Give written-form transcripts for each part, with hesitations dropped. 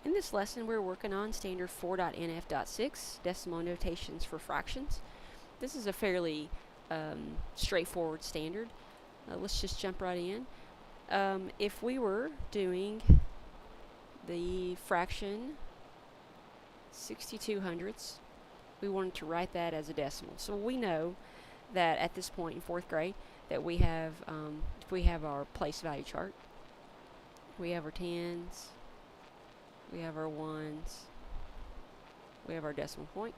In this lesson, we're working on standard 4.nf.6, decimal notations for fractions. This is a fairly straightforward standard. Let's just jump right in. If we were doing the fraction 62 hundredths, we wanted to write that as a decimal. So we know that at this point in 4th grade that we have, if we have our place value chart, we have our tens, we have our ones, we have our decimal point,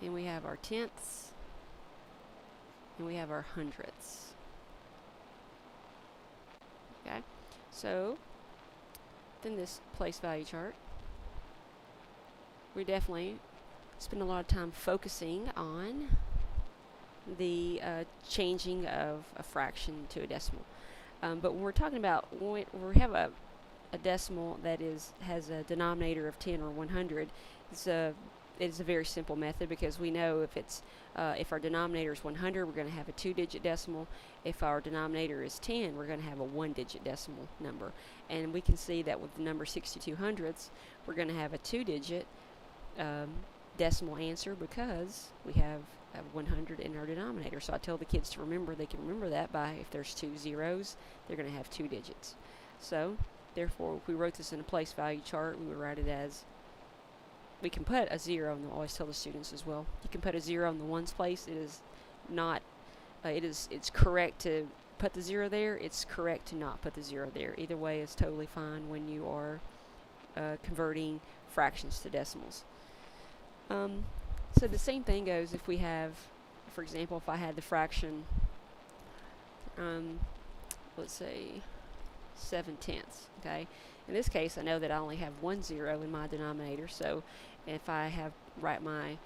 and we have our tenths, and we have our hundredths. Okay, so then this place value chart, we definitely spend a lot of time focusing on the changing of a fraction to a decimal. But when we're talking about when we have a decimal that has a denominator of 10 or 100, it's a very simple method, because we know if our denominator is 100, we're going to have a 2-digit decimal. If our denominator is 10, we're going to have a 1-digit decimal number. And we can see that with the number 62 hundredths, we're going to have a 2-digit decimal answer, because we have 100 in our denominator. So I tell the kids to remember, they can remember that by, if there's 2 zeros, they're going to have 2 digits. So therefore, if we wrote this in a place value chart, we would write it as, we can put a 0, and I always tell the students as well, you can put a 0 in the ones place. It is not, it's correct to put the 0 there. It's correct to not put the 0 there. Either way is totally fine when you are converting fractions to decimals. So the same thing goes if we have, for example, if I had the fraction, let's say 7/10. Okay, in this case I know that I only have 1 0 in my denominator, so if I write my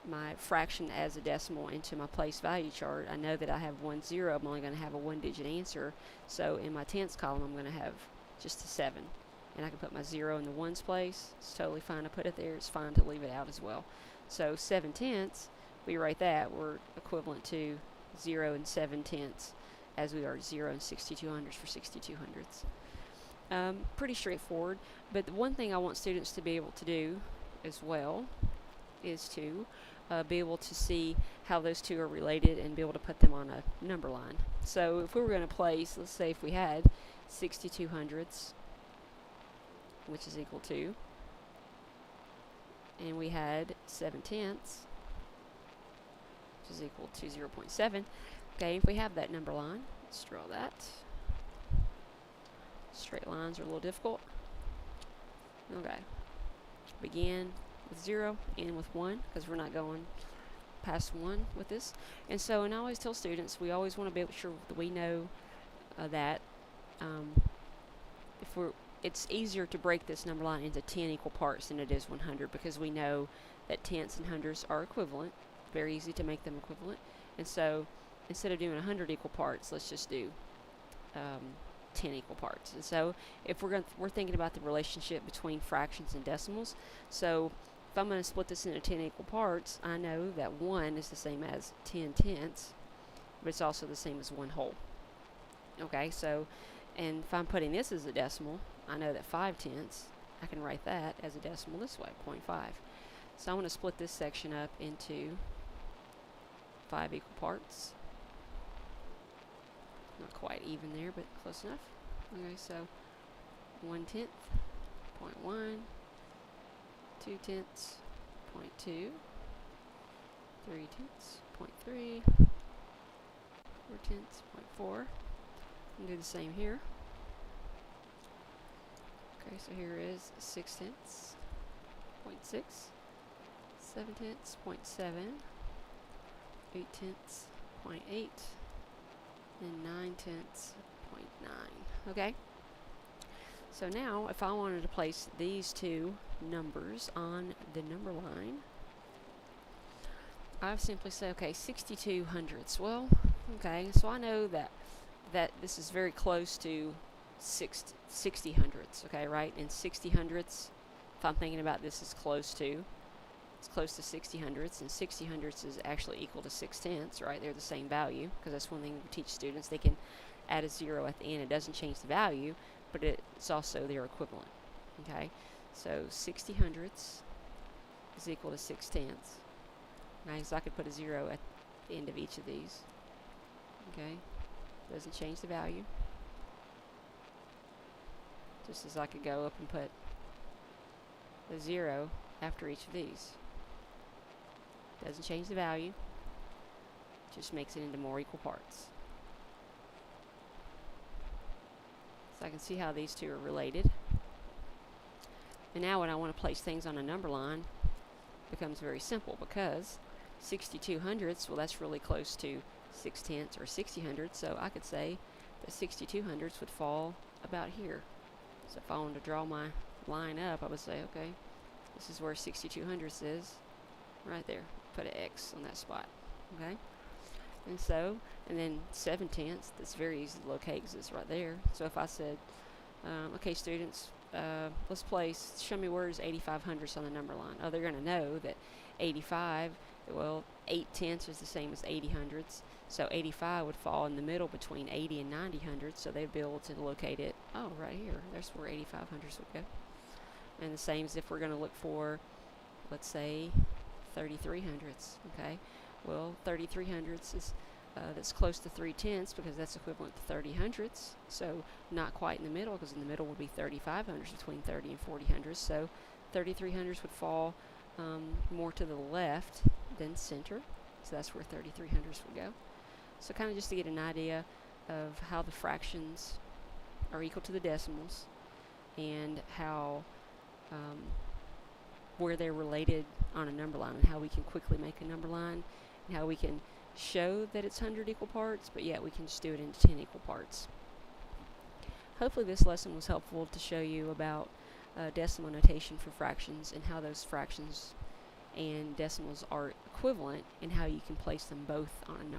my fraction as a decimal into my place value chart, I know that I have 1 0. I'm only going to have a 1-digit answer, so in my tenths column I'm going to have just a 7, and I can put my 0 in the ones place. It's totally fine to put it there. It's fine to leave it out as well. So 7/10, we write that, we're equivalent to 0 and 7/10, as we are 0 and 62 hundredths for 62 hundredths. Pretty straightforward, but the one thing I want students to be able to do as well is to be able to see how those two are related and be able to put them on a number line. So if we were going to place, let's say if we had 62 hundredths, which is equal to, and we had 7/10, which is equal to 0.7. Okay, if we have that number line, let's draw that. Straight lines are a little difficult. Okay, begin with 0, end with 1, because we're not going past 1 with this. And so, and I always tell students, we always want to be sure that we know that it's easier to break this number line into 10 equal parts than it is 100, because we know that tenths and hundredths are equivalent. Very easy to make them equivalent. And so instead of doing 100 equal parts, let's just do 10 equal parts. And so if we're thinking about the relationship between fractions and decimals, so if I'm going to split this into 10 equal parts, I know that 1 is the same as 10 tenths, but it's also the same as 1 whole. Okay, so, and if I'm putting this as a decimal, I know that 5/10, I can write that as a decimal this way, 0.5. So I'm going to split this section up into 5 equal parts. Not quite even there, but close enough. Okay, so 1/10, 0.1, 2/10, 0.2, 3/10, 0.3, 4/10, 0.4. And do the same here. Okay, so here is 6/10, 0.6, 7/10, 0.7, 8/10, 0.8, and 9/10, 0.9. Okay, so now if I wanted to place these two numbers on the number line, I would simply say, okay, 62 hundredths. Well, okay, so I know that this is very close to 60 hundredths, okay, right? And 60 hundredths, if I'm thinking about this, is close to 60 hundredths, and 60 hundredths is actually equal to 6/10, right? They're the same value, because that's one thing we teach students. They can add a 0 at the end. It doesn't change the value, but it's also their equivalent. Okay, so 60 hundredths is equal to 6 tenths. Nice, I could put a 0 at the end of each of these. Okay, doesn't change the value. Just as I could go up and put a 0 after each of these. Doesn't change the value, just makes it into more equal parts. So I can see how these two are related. And now when I want to place things on a number line, it becomes very simple, because 62 hundredths, well, that's really close to 6 tenths or 60 hundredths, so I could say that 62 hundredths would fall about here. So if I wanted to draw my line up, I would say, okay, this is where 62 hundredths is, right there. Put an X on that spot, okay? And then 7 tenths, that's very easy to locate because it's right there. So if I said, okay, students, let's place, show me where's 85 hundredths on the number line. Oh, they're going to know that 85, well, 8 tenths is the same as 80 hundredths. So 85 would fall in the middle between 80 and 90 hundredths, so they'd be able to locate it, oh, right here. There's where 85 hundredths would go. And the same as if we're going to look for, let's say, 33 hundredths, okay? Well, 33 hundredths is that's close to 3 tenths, because that's equivalent to 30 hundredths. So not quite in the middle, because in the middle would be 35 hundredths, between 30 and 40 hundredths. So 33 hundredths would fall more to the left than center. So that's where 33 hundredths would go. So kind of just to get an idea of how the fractions are equal to the decimals, and how where they're related on a number line, and how we can quickly make a number line, and how we can show that it's 100 equal parts, but yet we can just do it into 10 equal parts. Hopefully this lesson was helpful to show you about decimal notation for fractions, and how those fractions and decimals are equivalent, and how you can place them both on a number.